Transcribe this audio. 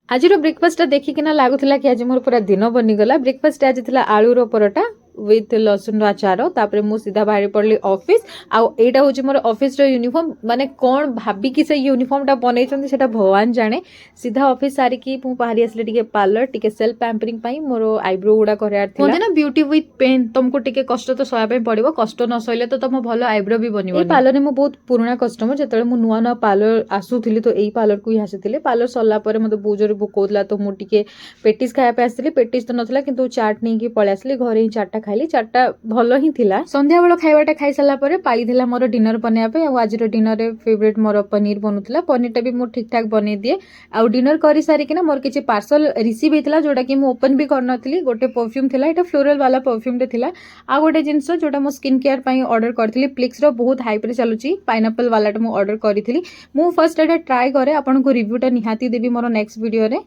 आज ब्रेकफास्ट देखिकिना लगुला कि आज मोर पूरा दिन बनीगला। ब्रेकफास्ट आज थी आलूर परोटा विथ लसुन आचार। तापर मु सीधा बाहरी पड़ली ऑफिस। आईटा हूँ मोर ऑफिस यूनिफॉर्म माने कौन भाविकी से यूनिफॉर्मटा बनई भगवान जाने। सीधा ऑफिस सारिकी मु बाहरी आसली टिके पार्लर टिके सेल्फ पैम्परिंग पाई मोर आईब्रो गुड़ा करार थिला ना। ब्यूटी विथ पेन तुमको टिके कष्ट तो सहया पड़ो, कष्ट न सहले तो तुम भल आईब्रो भी बनिबो। पार्लर में मु बहुत पुराना कस्टमर, जो मु नुआ नुआ पार्लर आसुली तो यही पार्लर को ही आसी। पार्लर सरला मत बहुत जोर भोक होता तो मुझे पेटिस खाया आसती। पेटिस तो नाला कि चाट नहीं पलि आसली घर ही चाटा खाइली। चाटा भल ही थिला। संध्या बेल खाइबाटा खाई सारा पर पाई मोर डिनर बनवाई। आज डिनर फेवरेट मोर पनीर बनूला। पनीरटा भी मुझे ठीक ठाक बन दिए। आउ डिनर कर सारिकिना मोर किसी पार्सल रिसीव होता जोटा कि मुझे ओपन भी करनी। गोटे परफ्यूम थिला, एटा फ्लोरल वाला परफ्यूम थिला। आ गोटे जिनस जोटा मो स्किन केयर पई ऑर्डर करथिली। प्लिक्स रो बहुत हाइप रे चलुची पाइनएप्पल वाला मु ऑर्डर करथिली। मु फर्स्ट एटा ट्राई करे आपनको रिव्यूटा निहाती देबी मोर नेक्स्ट वीडियो रे।